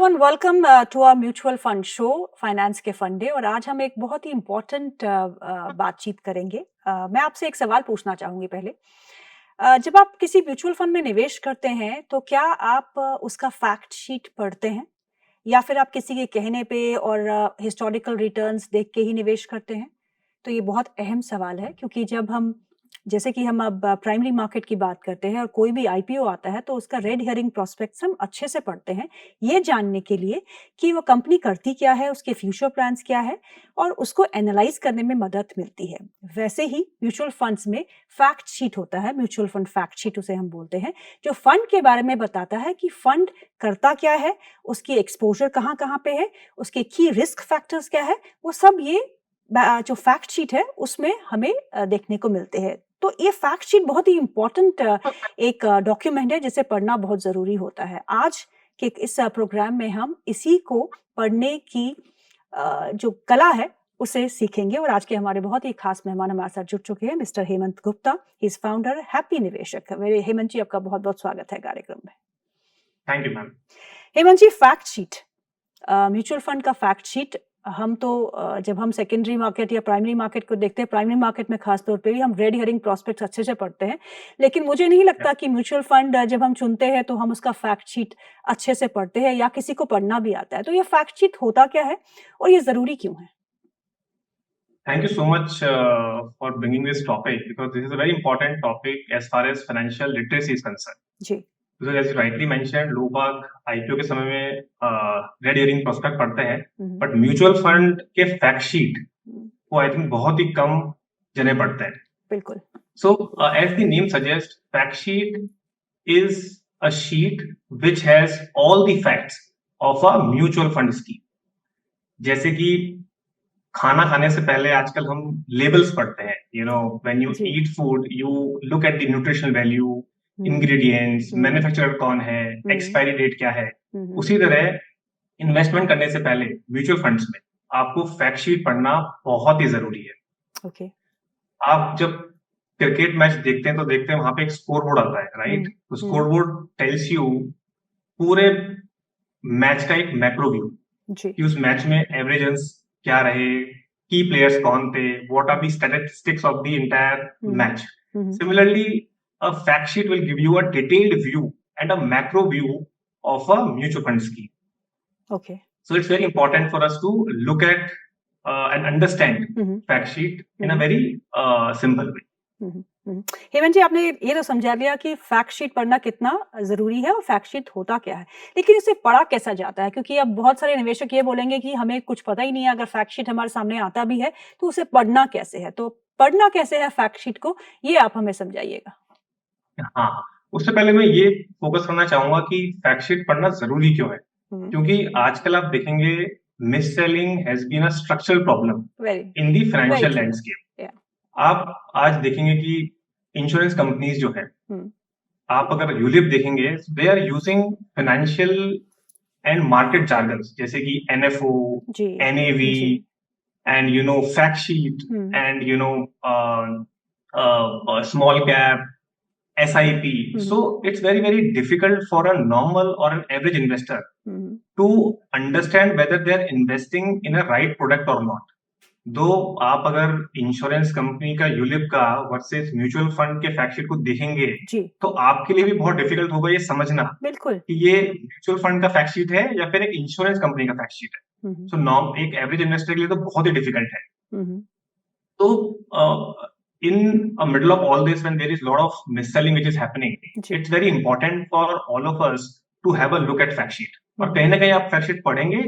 Hello and welcome to our mutual fund show finance के फंडे। और आज हम एक बहुत ही इम्पोर्टेंट बातचीत करेंगे। मैं आपसे एक सवाल पूछना चाहूंगी पहले। जब आप किसी म्यूचुअल फंड में निवेश करते हैं तो क्या आप उसका फैक्ट शीट पढ़ते हैं या फिर आप किसी के कहने पे और हिस्टोरिकल रिटर्न्स देख के ही निवेश करते हैं? तो ये बहुत अहम सवाल है, क्योंकि जब हम जैसे कि हम अब प्राइमरी मार्केट की बात करते हैं और कोई भी आईपीओ आता है तो उसका रेड हेयरिंग प्रोस्पेक्ट्स हम अच्छे से पढ़ते हैं, ये जानने के लिए कि वो कंपनी करती क्या है, उसके फ्यूचर प्लान्स क्या है, और उसको एनालाइज करने में मदद मिलती है। वैसे ही म्यूचुअल फंड्स में फैक्ट शीट होता है, म्यूचुअल फंड फैक्ट शीट उसे हम बोलते हैं, जो फंड के बारे में बताता है कि फंड करता क्या है, उसकी एक्सपोजर कहाँ कहाँ पे है, उसके की रिस्क फैक्टर्स क्या है, वो सब ये जो फैक्ट शीट है उसमें हमें देखने को मिलते हैं। तो ये फैक्ट शीट बहुत ही इम्पोर्टेंट एक डॉक्यूमेंट है जिसे पढ़ना बहुत जरूरी होता है। आज के इस प्रोग्राम में हम इसी को पढ़ने की जो कला है उसे सीखेंगे। और आज के हमारे बहुत ही खास मेहमान हमारे साथ जुड़ चुके हैं, mister Hemant Gupta, he is founder happy निवेशक। मेरे हेमंत जी, आपका बहुत बहुत स्वागत है कार्यक्रम में। Thank you ma'am. Hemant ji, fact sheet, mutual fund का फैक्ट शीट, हम तो जब हम सेकेंडरी मार्केट या प्राइमरी मार्केट को देखते हैं, प्राइमरी मार्केट में खास तौर पे भी हम रेड हेयरिंग प्रोस्पेक्ट्स अच्छे से पढ़ते हैं, लेकिन मुझे नहीं लगता कि म्यूचुअल फंड जब हम चुनते हैं तो हम उसका फैक्ट शीट अच्छे से पढ़ते हैं या किसी को पढ़ना भी आता है। तो ये फैक्ट शीट होता क्या है और ये जरूरी क्यों है? Thank you so much for bringing this topic, because this is a very important topic as far as financial literacy is concerned. Ji. Because as you rightly mentioned, लोग बाग आईपीओ के समय में रेड हेयरिंग प्रोस्पेक्ट पढ़ते हैं, but mutual fund के fact sheet को I think बहुत ही कम जने पढ़ते हैं। बिल्कुल। So as the name suggests, fact sheet is a sheet which has all the facts of a mutual fund scheme. जैसे कि खाना खाने से पहले आजकल हम लेबल्स पढ़ते हैं, when you eat food you look at the nutritional value, ingredients, manufacturer कौन है, एक्सपायरी डेट क्या है। उसी तरह इन्वेस्टमेंट करने से पहले म्यूचुअल फंड्स में आपको फैक्ट शीट पढ़ना बहुत ही जरूरी है। ओके। आप जब क्रिकेट मैच देखते हैं तो देखते हैं वहां पे एक स्कोर बोर्ड आता है, राइट? तो स्कोर बोर्ड टेल्स यू पूरे मैच का एक मैक्रो व्यू कि उस मैच में एवरेज रन्स क्या रहे, की प्लेयर्स कौन थे, what are the statistics of the entire match. Similarly a fact sheet will give you a detailed view and a macro view of a mutual fund scheme. Okay. So it's very important for us to look at and understand fact sheet in a very simple way. Hemant ji, आपने ये तो समझा लिया कि fact sheet पढ़ना कितना जरूरी है और फैक्ट शीट होता क्या है, लेकिन इसे पढ़ा कैसा जाता है? क्योंकि अब बहुत सारे निवेशक ये बोलेंगे कि हमें कुछ पता ही नहीं है, अगर फैक्ट शीट हमारे सामने आता भी है तो उसे पढ़ना कैसे है। तो पढ़ना कैसे है फैक्ट शीट को, ये आप हमें समझाइएगा। हाँ, उससे पहले मैं ये फोकस करना चाहूंगा कि फैक्ट शीट पढ़ना जरूरी क्यों है। क्योंकि आजकल आप देखेंगे mis selling has been a structural problem in the financial landscape. आप आज देखेंगे कि इंश्योरेंस कंपनीज जो है, आप अगर यूलिप देखेंगे, they are using financial and market jargons जैसे कि NFO, NAV and fact sheet and small cap, SIP. So it's very, very difficult for a normal or an average investor to understand whether they're investing in a right product or not. दो आप अगर insurance company का ULIP का versus mutual fund के fact sheet को देखेंगे तो आपके लिए भी बहुत डिफिकल्ट होगा ये समझना बिल्कुल कि ये म्यूचुअल फंड का फैक्ट शीट है या फिर एक इंश्योरेंस कंपनी का फैक्ट शीट है। सो एक एवरेज इन्वेस्टर के लिए तो बहुत ही डिफिकल्ट है। तो in a middle of all this, when there is a lot of mis-selling which is happening, it's very important for all of us to have a look at fact sheet. और कहीं ना कहीं आप fact sheet पढ़ेंगे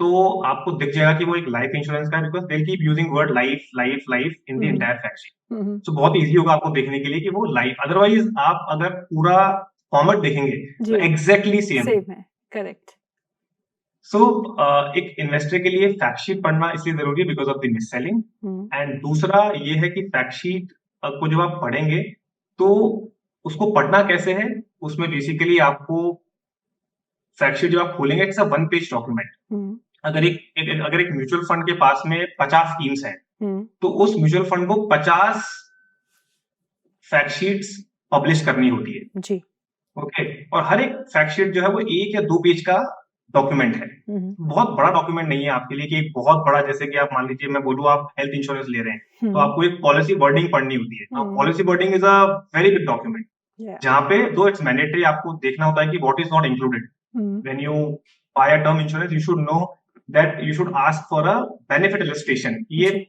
तो आपको दिख जाएगा कि वो एक लाइफ इंश्योरेंस का है, because they'll keep using word life in the entire fact sheet. So बहुत इजी होगा आपको देखने के लिए कि वो लाइफ, अदरवाइज आप अगर पूरा फॉर्मेट देखेंगे तो एग्जैक्टली सेम है। करेक्ट। सो एक इन्वेस्टर के लिए फैक्ट शीट पढ़ना इसलिए जरूरी है because of the miss selling. And दूसरा ये है कि फैक्ट शीट को जब आप पढ़ेंगे तो उसको पढ़ना कैसे है, उसमें बेसिकली आपको फैक्ट शीट जब आप खोलेंगे, it's a one page document. अगर एक म्यूचुअल फंड के पास में 50 स्कीम्स हैं तो उस म्यूचुअल फंड को 50 फैक्ट शीट्स पब्लिश करनी होती है जी। ओके। और हर एक फैक्ट शीट जो है वो 1 या 2 पेज का डॉक्यूमेंट है, बहुत बड़ा डॉक्यूमेंट नहीं है आपके लिए कि एक बहुत बड़ा, जैसे कि आप मान लीजिए मैं बोलूँ आप हेल्थ इंश्योरेंस ले रहे हैं तो आपको एक पॉलिसी वर्डिंग पढ़नी होती है। Now policy wording is a very big document, जहाँ पे दो इट्स मैंडेटरी आपको देखना होता है कि what is not included when you buy a term insurance. You should know that you should ask for a benefit illustration, ये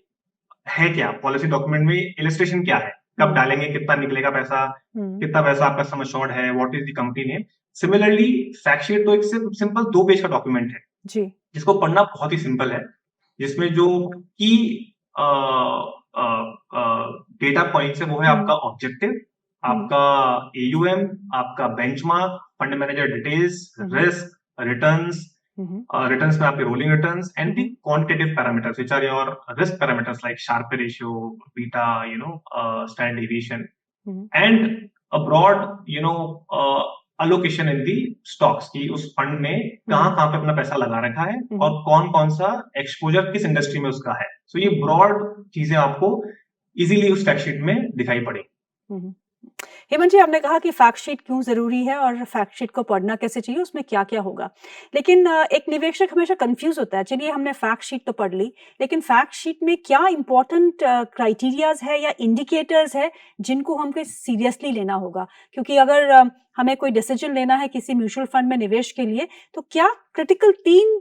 है क्या पॉलिसी डॉक्यूमेंट में, इलस्ट्रेशन क्या है, कब डालेंगे, कितना निकलेगा पैसा, कितना पैसा आपका सम अश्योर्ड है, what is the company name. Similarly fact sheet तो एक सिंपल 2 पेज का डॉक्यूमेंट है जी, जिसको पढ़ना बहुत ही सिंपल है, जिसमें जो की डेटा पॉइंट्स है वो है आपका ऑब्जेक्टिव, आपका एयूएम, आपका benchmark, fund manager details, risk, returns, returns में आपके rolling returns and the quantitative parameters which are your risk parameters like Sharpe ratio, beta, standard deviation and a broad allocation in the stocks की उस fund ने कहां पे अपना पैसा लगा रखा है और कौन कौन सा एक्सपोजर किस इंडस्ट्री में उसका है। सो ये ब्रॉड चीजें आपको इजीली उस फैक्ट शीट में दिखाई पड़ेगी। हेमंत जी, आपने कहा कि फैक्ट शीट क्यों ज़रूरी है और फैक्ट शीट को पढ़ना कैसे चाहिए, उसमें क्या-क्या होगा। लेकिन एक निवेशक हमेशा कन्फ्यूज़ होता है, चलिए हमने फैक्ट शीट तो पढ़ ली, लेकिन फैक्ट शीट में क्या इम्पोर्टेंट क्राइटेरियाज़ है या इंडिकेटर्स है, जिनको हमको सीरियसली लेना होगा? क्योंकि अगर हमें कोई डिसीजन लेना है किसी म्यूचुअल फंड में निवेश के लिए, तो क्या क्रिटिकल 3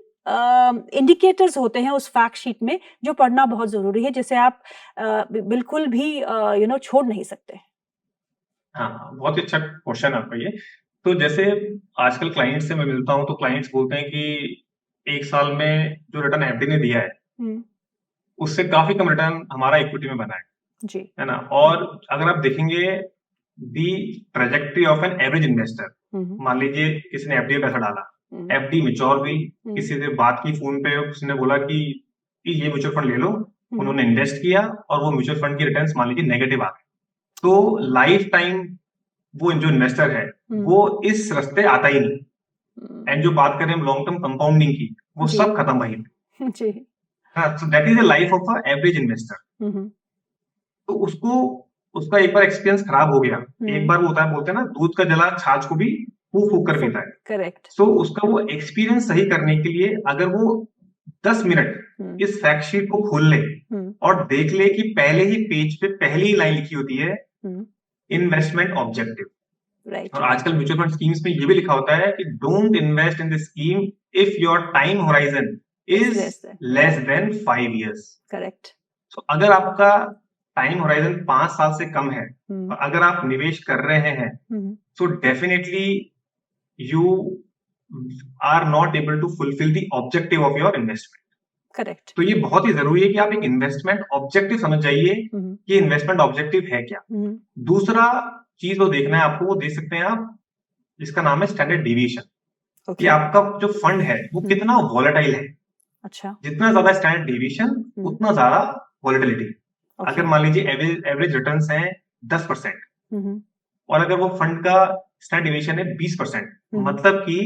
इंडिकेटर्स होते हैं उस फैक्ट शीट में, जो पढ़ना बहुत ज़रूरी है, जिसे आप बिल्कुल भी छोड़ नहीं सकते? हाँ, बहुत ही अच्छा क्वेश्चन आपका ये। तो जैसे आजकल क्लाइंट से मैं मिलता हूँ तो क्लाइंट्स बोलते हैं कि 1 साल में जो रिटर्न एफडी ने दिया है, उससे काफी कम रिटर्न हमारा इक्विटी में बना जी, है ना? और अगर आप देखेंगे the trajectory of an average investor, मान लीजिए किसी ने एफडी में पैसा डाला, एफडी मैच्योर हुई, किसी से बात की फोन पे, उसने बोला कि ये म्यूचुअल फंड ले लो, उन्होंने इन्वेस्ट किया और वो म्यूचुअल फंड की रिटर्न्स मान लीजिए नेगेटिव आ गए, तो लाइफ टाइम वो जो इन्वेस्टर है वो इस रास्ते आता ही नहीं। एंड जो बात करें हम लॉन्ग टर्म कंपाउंडिंग की, वो सब खत्म वहीं पे। जी, हाँ, सो that is the life of a average investor. तो उसको उसका एक बार एक्सपीरियंस खराब हो गया, एक बार वो होता है, बोलते हैं ना, दूध का जला छाछ को भी फूक फूक कर पीता है। करेक्ट। सो उसका वो एक्सपीरियंस सही करने के लिए अगर वो 10 मिनट इस फैक्ट शीट को खोल ले और देख ले कि पहले ही पेज पे पहली ही लाइन लिखी होती है इन्वेस्टमेंट ऑब्जेक्टिव, राइट, और आजकल म्यूचुअल फंड स्कीम्स में ये भी लिखा होता है कि don't invest in the scheme if your time horizon is less than 5 years। Correct. So अगर आपका टाइम होराइजन 5 साल से कम है और अगर आप निवेश कर रहे हैं, so definitely you are not able to fulfil the objective of your investment. Correct. तो ये बहुत ही जरूरी है कि आप एक इन्वेस्टमेंट ऑब्जेक्टिव समझ जाइए कि इन्वेस्टमेंट ऑब्जेक्टिव है क्या। दूसरा चीज वो देखना है आपको, वो देख सकते हैं आप, जिसका नाम है स्टैंडर्ड डेविएशन, कि आपका जो फंड है वो कितना वॉलेटाइल है। अच्छा, जितना ज्यादा स्टैंडर्ड डेविएशन उतना ज्यादा वॉलेटिलिटी। अगर मान लीजिए एवरेज रिटर्न्स हैं 10% और अगर वो फंड का स्टैंडर्ड डेविएशन है 20%, मतलब कि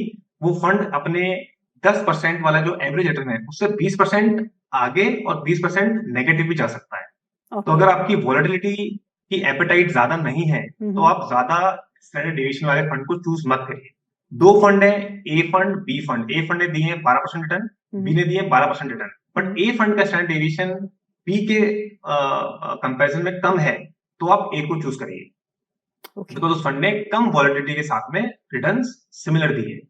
वो फंड अपने 10% वाला जो एवरेज रिटर्न है उससे 20% आगे और 20% नेगेटिव भी जा सकता है। तो अगर आपकी वॉलेटिलिटी की एपेटाइट ज्यादा नहीं है तो आप ज्यादा स्टैंडर्ड डेविएशन वाले फंड को चूज मत करिए। 2 फंड है, ए फंड, बी फंड। ए फंड ने दिए 12% रिटर्न, बी ने दिए 12% रिटर्न, बट ए फंड का स्टैंडर्ड डेविएशन बी के कंपैरिजन में कम है, तो आप ए को चूज करिए, बिकॉज उस फंड ने कम वॉलेटिलिटी के साथ में रिटर्न्स सिमिलर दिए।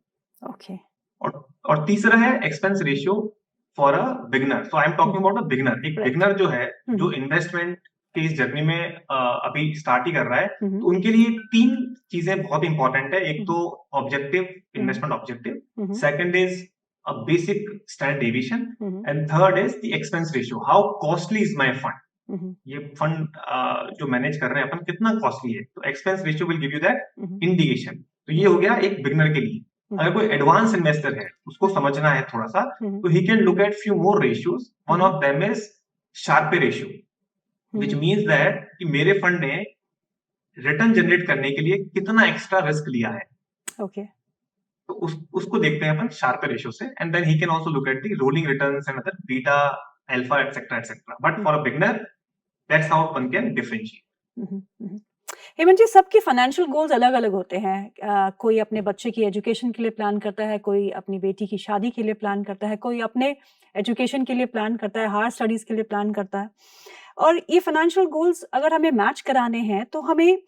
ओके। और तीसरा है expense ratio for a beginner. So I am talking about a beginner. एक बिगनर जो है, जो इन्वेस्टमेंट के इस जर्नी में अभी स्टार्ट ही कर रहा है, तो उनके लिए 3 चीजें बहुत इंपॉर्टेंट है। एक तो objective, investment objective, second is a basic standard deviation, and third is the expense ratio, how costly is my fund. ये फंड जो मैनेज कर रहे हैं अपन, कितना कॉस्टली है। तो expense ratio will give you that indication. तो ये हो गया एक बिगनर के लिए। अगर कोई एडवांस इन्वेस्टर है, उसको समझना है थोड़ा सा, तो he can look at few more ratios. One of them is Sharpe ratio, which means that कि मेरे फंड ने रिटर्न जनरेट करने के लिए कितना एक्स्ट्रा रिस्क लिया है। ओके। तो उसको देखते हैं अपन शार्पे रेशियो से, and then he can also look at the rolling returns and other beta, alpha, etcetera etcetera. But for a beginner that's how one can differentiate. Hemant ji, सबके फाइनेंशियल गोल्स अलग-अलग होते हैं। कोई अपने बच्चे की एजुकेशन के लिए प्लान करता है, कोई अपनी बेटी की शादी के लिए प्लान करता है, कोई अपने एजुकेशन के लिए प्लान करता है, हायर स्टडीज़ के लिए प्लान करता है। और ये फाइनेंशियल गोल्स अगर हमें मैच कराने हैं, तो हमें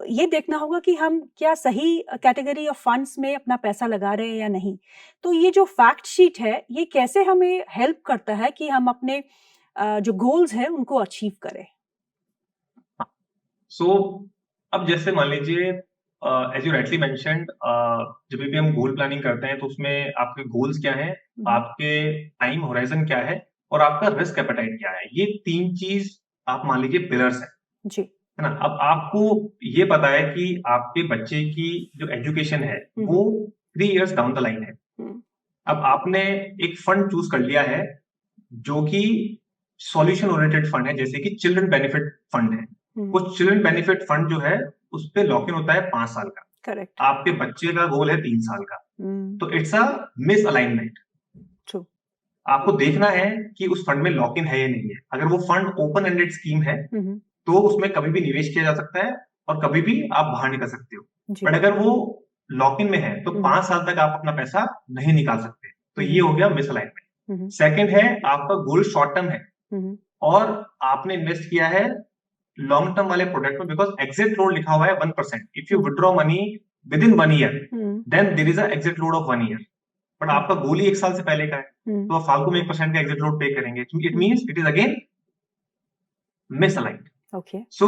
ये देखना होगा कि हम क्या सही कैटेगरी ऑफ फंड्स में अपना पैसा लगा रहे हैं या नहीं। तो ये जो फैक्ट शीट है, ये कैसे हमें हेल्प करता है कि हम अपने जो गोल्स हैं, उनको अचीव करें? सो अब जैसे मान लीजिए एज यू राइटली मेंशन्ड, जब भी हम गोल प्लानिंग करते हैं तो उसमें आपके गोल्स क्या हैं, आपके टाइम होराइजन क्या है और आपका रिस्क एपेटाइट क्या है। ये 3 चीज आप मान लीजिए पिलर्स हैं, जी। है ना? अब आपको ये पता है कि आपके बच्चे की जो एजुकेशन है वो 3 इयर्स डाउन द लाइन है। अब आपने एक फंड चूज कर लिया है जो कि सॉल्यूशन ओरिएंटेड फंड है, जैसे कि चिल्ड्रन बेनिफिट फंड है। वो चिल्ड्रन बेनिफिट फंड जो है उस पे लॉक इन होता है 5 साल का। करेक्ट। आपके बच्चे का गोल है 3 साल का। तो it's a miss alignment. True. आपको देखना है कि उस फंड में लॉक इन है या नहीं है। अगर वो फंड ओपन एंडेड स्कीम है तो उसमें कभी भी निवेश किया जा सकता है और कभी भी आप बाहर निकल सकते हो। बट अगर वो लॉक इन में है तो 5 साल तक आप अपना पैसा नहीं निकाल सकते। तो ये हो गया मिस अलाइनमेंट। सेकंड है, आपका गोल शॉर्ट टर्म है और आपने इन्वेस्ट किया है लॉन्ग टर्म वाले प्रोडक्ट में, बिकॉज एग्जिट लोड लिखा हुआ है 1%। If you withdraw money within 1 year then there is a exit load of 1 year. But आपका गोल ही 1 साल से पहले का है तो आप फालतू में 1% का एग्जिट लोड पे करेंगे। It means it is again misaligned. Okay. So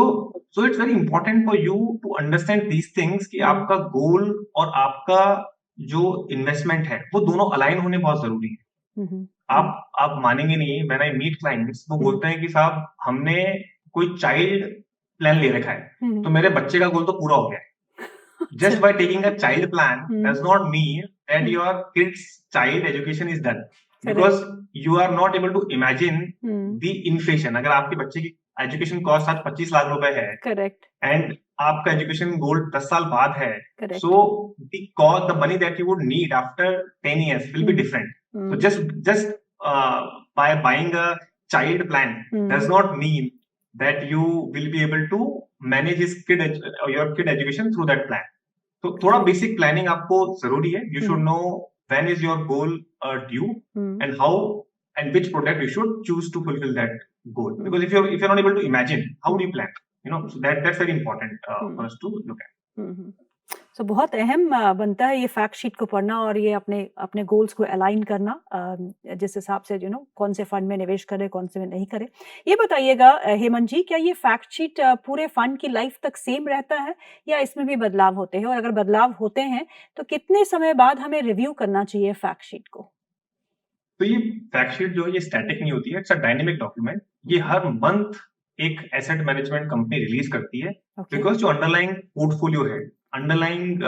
it's very important for you to understand these things कि आपका गोल और आपका जो इन्वेस्टमेंट है वो दोनों अलाइन होने बहुत जरूरी है। आप मानेंगे नहीं, व्हेन आई मीट क्लाइंट्स वो बोलते हैं कि साहब हमने कोई चाइल्ड प्लान ले रखा है तो मेरे बच्चे का गोल तो पूरा हो गया है। Just by taking a child plan does not mean that your kid's child education is done, because you are not able to imagine the inflation. अगर आपके बच्चे की एजुकेशन कॉस्ट आज 25 लाख रुपए है, करेक्ट, एंड आपका एजुकेशन गोल 10 साल बाद है, so the cost, the money that you would need after 10 years will be different. So just by buying a child plan does not mean that you will be able to manage your kid education through that plan. तो थोड़ा basic planning आपको जरूरी है। You should know when is your goal due and how and which product you should choose to fulfil that goal, because if you are not able to imagine how do you plan, you know, so that's very important for us to look at. So बहुत अहम बनता है ये fact sheet को पढ़ना और ये अपने अपने गोल्स को अलाइन करना, जिस हिसाब से कौन से फंड में निवेश करें, कौन से में नहीं करें। ये बताइएगा हेमंत जी, क्या ये फैक्ट शीट पूरे फंड की लाइफ तक सेम रहता है या इसमें भी बदलाव होते हैं, और अगर बदलाव होते हैं तो कितने समय बाद हमें रिव्यू करना चाहिए फैक्ट शीट को? तो ये फैक्ट शीट जो है ये स्टैटिक नहीं होती है, इट्स अ डायनेमिक डॉक्यूमेंट। ये हर मंथ एक एसेट मैनेजमेंट कंपनी रिलीज करती है, बिकॉज जो अंडरलाइंग पोर्टफोलियो है, अंडरलाइंग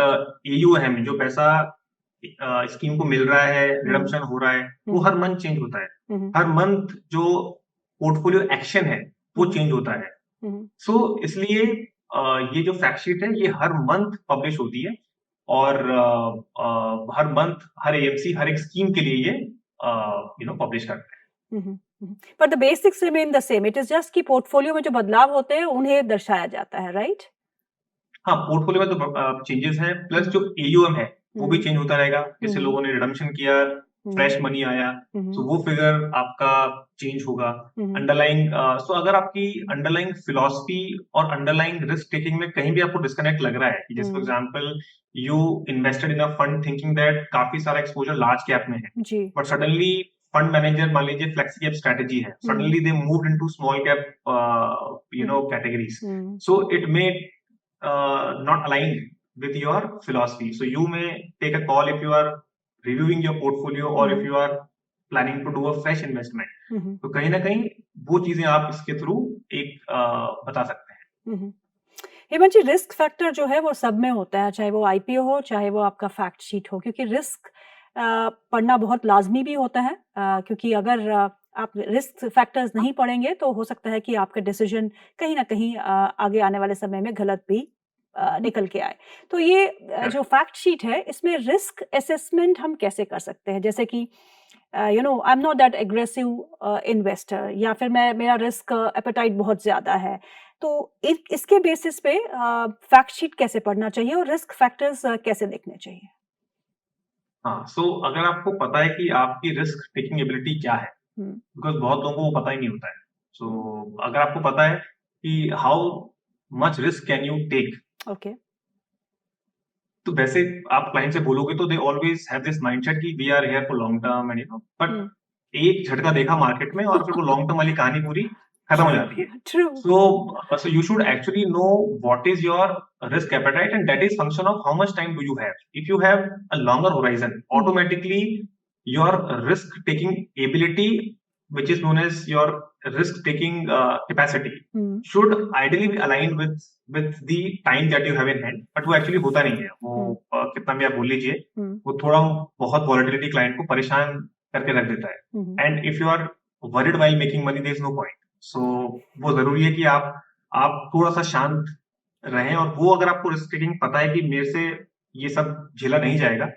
AUM जो पैसा स्कीम को मिल रहा है, रिडम्पशन हो रहा है, वो हर मंथ चेंज होता है। हर मंथ जो पोर्टफोलियो एक्शन है वो चेंज होता है। सो इसलिए ये जो फैक्ट शीट है ये हर मंथ पब्लिश होती है और हर मंथ हर AMC हर एक स्कीम के लिए ये पब्लिश करते हैं। पर the basics remain the same, it is just कि पोर्टफोलियो में जो बदलाव होते हैं उन्हें दर्शाया जाता है, राइट? हाँ, पोर्टफोलियो में तो चेंजेस हैं, प्लस जो AUM है वो भी चेंज होता रहेगा। जैसे लोगों ने रिडम्पशन किया, फ्रेश मनी आया, तो वो फिगर आपका चेंज होगा। अंडरलाइंग सो अगर आपकी अंडरलाइंग फिलॉसफी और अंडरलाइंग रिस्क टेकिंग में कहीं भी आपको डिस्कनेक्ट लग रहा है, कि जैसे for example you invested in a fund thinking that काफी सारा एक्सपोजर लार्ज कैप में है, बट सडनली फंड मैनेजर मान लीजिए फ्लेक्सी कैप स्ट्रेटजी है, suddenly they moved into small cap categories, so it may not aligned with your philosophy. So you may take a call if you are reviewing your portfolio or if you are planning to do a fresh investment. तो कहीं ना कहीं वो चीजें आप इसके through एक बता सकते हैं। हेमंत जी, रिस्क फैक्टर जो है वो सब में होता है, चाहे वो IPO हो चाहे वो आपका फैक्ट शीट हो, क्योंकि रिस्क पढ़ना बहुत लाजमी भी होता है, क्योंकि अगर आप रिस्क फैक्टर्स नहीं पढ़ेंगे तो हो सकता है कि आपका डिसीजन कहीं ना कहीं आगे आने वाले समय में गलत भी निकल के आए। तो ये जो फैक्ट शीट है इसमें रिस्क असेसमेंट हम कैसे कर सकते हैं, जैसे कि I am not that aggressive investor, या फिर मेरा रिस्क एपेटाइट बहुत ज्यादा है, तो इसके बेसिस पे फैक्ट शीट कैसे पढ़ना चाहिए और रिस्क फैक्टर्स कैसे देखने चाहिए? हाँ, सो अगर आपको पता है कि आपकी रिस्क टेकिंग एबिलिटी क्या है, बिकॉज़ बहुत लोगों को वो पता ही नहीं होता है। सो अगर आपको पता है कि how much risk can you take, okay. तो वैसे आप क्लाइंट से बोलोगे तो they always have this mindset कि we are here for long term and but एक झटका देखा मार्केट में और फिर वो लॉन्ग टर्म वाली कहानी पूरी खत्म हो जाती है। True. So you should actually know what is your risk appetite, and that is function of how much time do you have. If you have a longer horizon, automatically your risk taking ability, which is known as your risk taking capacity, should ideally be aligned with the time that you have in hand. But वो actually होता नहीं है। वो कितना भी आप बोल लीजिए, वो थोड़ा बहुत volatility client को परेशान करके रख देता है। And if you are worried while making money, there is no point. सो वो जरूरी है कि आप थोड़ा सा शांत रहें, और वो अगर आपको रिस्क टेकिंग पता है कि मेरे से ये सब झेला नहीं जाएगा,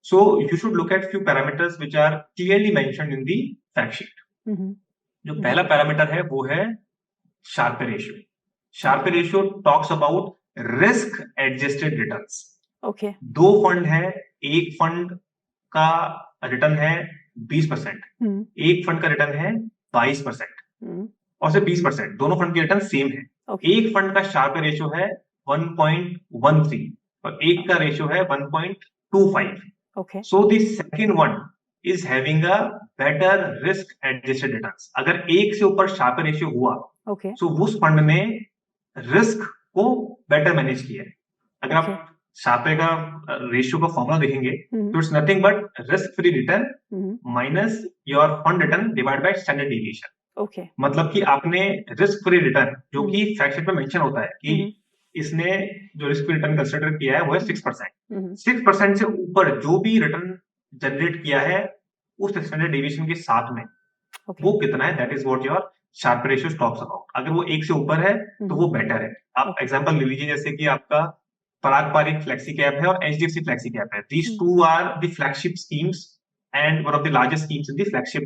so you should look at few parameters which are clearly mentioned in the fact sheet. जो पहला पैरामीटर है वो है Sharpe ratio. Sharpe ratio talks about risk adjusted returns. Okay. दो फंड है, एक फंड का रिटर्न है 20%, एक फंड का रिटर्न है 22%, और सिर्फ 20%, दोनों फंड के रिटर्न सेम है। एक फंड का शार्प रेशियो है 1.13 और एक का रेशियो है 1.25। Okay. So the second one is having a better risk adjusted returns. अगर एक से ऊपर शार्प रेशियो हुआ, सो उस फंड ने रिस्क को बेटर मैनेज किया है। अगर आप शार्पे का रेशियो का फॉर्मूला देखेंगे, तो it's nothing but risk free return minus your fund return divide by standard deviation. मतलब कि आपने रिस्क फ्री रिटर्न, जो कि फैक्ट शीट में मेंशन होता है कि इसने जो रिस्क फ्री रिटर्न कंसीडर किया है वो है 6%। 6% से ऊपर जो भी रिटर्न जनरेट किया है उस स्टैंडर्ड डेविएशन के साथ में, वो कितना है, that is what your Sharpe ratio talks about. अगर वो एक से ऊपर है तो वो बेटर है। आप एग्जांपल ले लीजिए, जैसे कि आपका पराग पारिक फ्लेक्सी कैप है और एचडीएफसी फ्लेक्सी कैप है। These two are the flagship schemes and one of the largest schemes in the flexi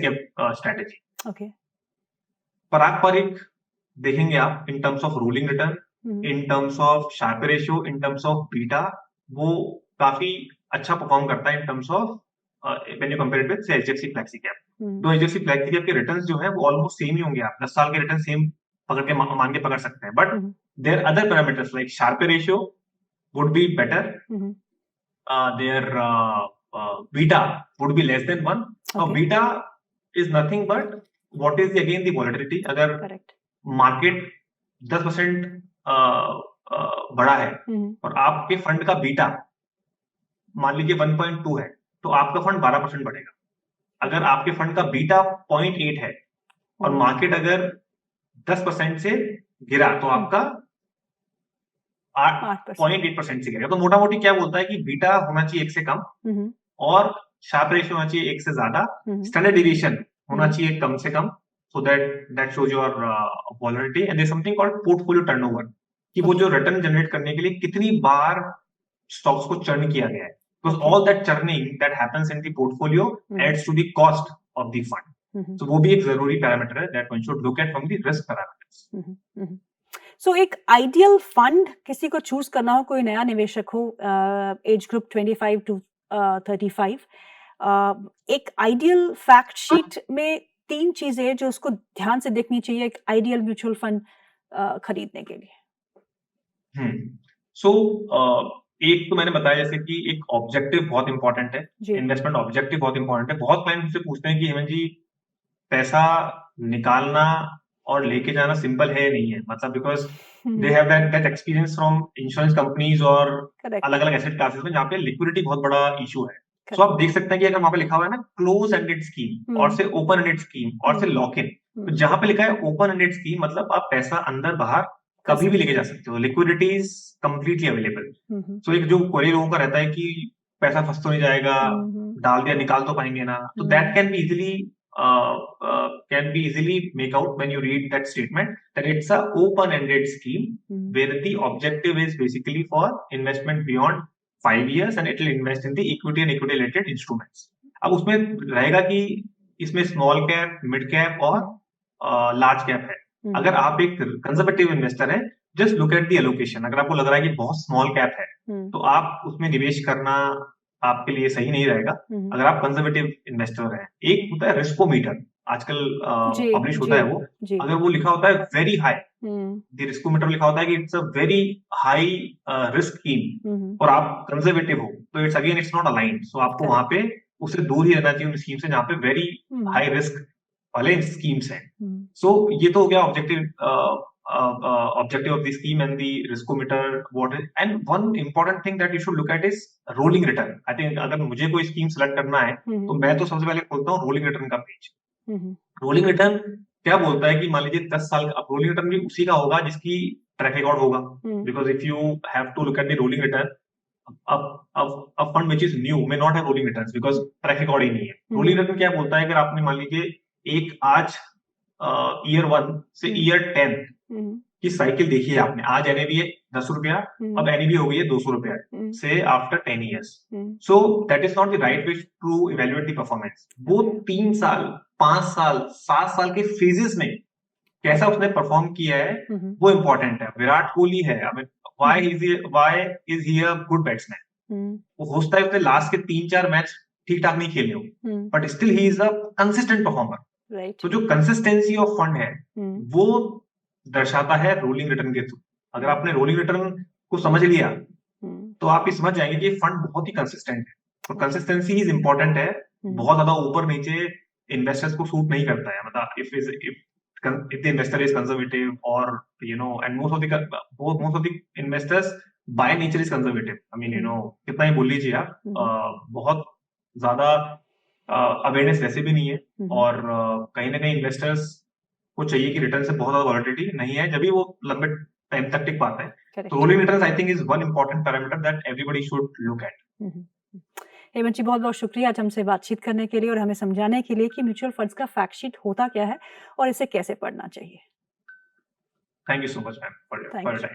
cap strategy. Okay. पराग पारिक देखेंगे आप in terms of rolling return, in terms of Sharpe ratio, in terms of beta, वो काफी अच्छा perform करता है in terms of when you compare it with HDFC flexi cap. तो HDFC flexi cap के returns जो है वो ऑलमोस्ट सेम ही होंगे। आप 10 साल के रिटर्न सेम मान के पकड़ सकते हैं, but there other parameters like Sharpe ratio would be better, there beta would be less than 1. Now beta is nothing but what is again the volatility. अगर मार्केट 10% बड़ा है और आपके फंड का बीटा मान लीजिए 1.2 है, तो आपका फंड 12% बढ़ेगा। अगर आपके फंड का बीटा 0.8 है और मार्केट अगर 10% से गिरा, तो आपका 0.8% से गिरेगा। तो मोटा मोटी क्या बोलता है कि बीटा होना चाहिए 1 से कम और शार्प रेशियो होना चाहिए 1 से ज्यादा, स्टैंडर्ड डेविएशन होना चाहिए कम से कम, so that shows your volatility. And there is something called portfolio turnover, कि वो जो रिटर्न जनरेट करने के लिए कितनी बार स्टॉक्स को चर्न किया गया है, because all that churning that happens in the portfolio adds to the cost of the fund. So वो भी एक जरूरी पैरामीटर है that one should look at from the risk parameters. So एक आइडियल फंड किसी को चूज करना हो, कोई नया निवेशक हो, एज ग्रुप 25 to 35, एक आइडियल फैक्ट शीट में 3 चीजें जो उसको ध्यान से देखनी चाहिए एक आइडियल म्यूचुअल फंड खरीदने के लिए। सो एक तो मैंने बताया जैसे कि एक ऑब्जेक्टिव बहुत इंपॉर्टेंट है, इन्वेस्टमेंट ऑब्जेक्टिव बहुत इंपॉर्टेंट है। बहुत क्लाइंट मुझसे पूछते हैं कि हेमंत जी, पैसा निकालना और लेके जाना सिंपल है नहीं है, मतलब because they have that experience from insurance companies और अलग अलग एसेट क्लासेस में, जहाँ पे लिक्विडिटी बहुत बड़ा इशू है। सो आप देख सकते हैं कि अगर वहां पे लिखा हुआ है ना क्लोज एंडेड स्कीम और से ओपन एंडेड स्कीम और से लॉक इन, तो जहां पे लिखा है ओपन एंडेड स्कीम मतलब आप पैसा अंदर बाहर कभी भी लेके जा सकते हो, लिक्विडिटी इज कंप्लीटली अवेलेबल। सो एक जो कोई लोगों का रहता है कि पैसा फंस तो नहीं जाएगा, डाल दिया निकाल तो पाएंगे ना, तो that can be easily make out when you read that statement that it's a open-ended scheme where the objective is basically for investment beyond 5 years and it will invest in the equity and equity related instruments. अब उसमें रहेगा कि इसमें small cap, mid cap और large cap है। अगर आप एक कंजर्वेटिव इन्वेस्टर हैं, just look at the allocation. अगर आपको लग रहा है कि बहुत स्मॉल कैप है, तो आप उसमें निवेश करना आपके लिए सही नहीं रहेगा। अगर आप कंजर्वेटिव इन्वेस्टर हैं, एक होता है रिस्कोमीटर, आजकल पब्लिश होता है वो, अगर वो लिखा होता है वेरी हाई, द रिस्कोमीटर लिखा होता है कि it's a very high risk scheme, और आप कंजर्वेटिव हो, तो इट्स नॉट अलाइंड। सो आपको वहां पे उससे दूर ही रहना चाहिए उन स्कीम से जहाँ पे वेरी हाई रिस्क वाले स्कीम्स हैं। सो ये तो हो गया objective of the scheme and the riskometer what is, and one important thing that you should look at is rolling return. I think अगर मुझे कोई स्कीम सेलेक्ट करना है, तो मैं तो सबसे पहले खोलता हूँ रोलिंग रिटर्न का पेज। रोलिंग रिटर्न क्या बोलता है कि मान लीजिए 10 साल का, अब रोलिंग रिटर्न भी उसी का होगा जिसकी ट्रैक रिकॉर्ड होगा, because if you have to look at the rolling return, a fund which is new may not have rolling returns because track record ही नहीं है। रोलिंग रिटर्न क्या बोलता है, अगर आपने मान लीजिए एक आज ईयर 1 से ईयर 10 की साइकिल देखी है आपने, आज एनएवी है 10 रुपया, अब एनएवी हो गई है 200 रुपया से after 10 years, so that is not the right way to evaluate the performance. वो 3 साल 5 साल 7 साल के फेजेस में कैसा उसने परफॉर्म किया है, वो इंपॉर्टेंट है। विराट कोहली है, why is he a good batsman? वो हो सकता है उसने लास्ट के 3-4 मैच ठीक ठाक नहीं खेले हो, but still he is a consistent performer. तो जो कंसिस्टेंसी ऑफ फंड है, वो दर्शाता है रोलिंग रिटर्न के थ्रू। अगर आपने रोलिंग रिटर्न को समझ लिया, तो आप ये समझ जाएंगे कि फंड बहुत ही कंसिस्टेंट है, और कंसिस्टेंसी इज इंपॉर्टेंट है। बहुत ज्यादा ऊपर नीचे इन्वेस्टर्स को सूट नहीं करता है। मतलब if the investor is conservative, or and most of the investors by nature is conservative. I mean, कितना ही बोल लीजिए आप, बहुत ज्यादा अवेयरनेस वैसे भी नहीं है, और कहीं ना कहीं इन्वेस्टर्स को चाहिए कि रिटर्न से बहुत ज्यादा वॉलिटिलिटी नहीं है, जब भी वो लंबे टाइम तक टिक पाता है। तो rolling returns I think is one important parameter that everybody should look at. Hemant ji, बहुत बहुत शुक्रिया आज हमसे बातचीत करने के लिए और हमें समझाने के लिए कि म्यूचुअल फंड्स का फैक्ट शीट होता क्या है और इसे कैसे पढ़ना चाहिए। Thank you so much ma'am for your time.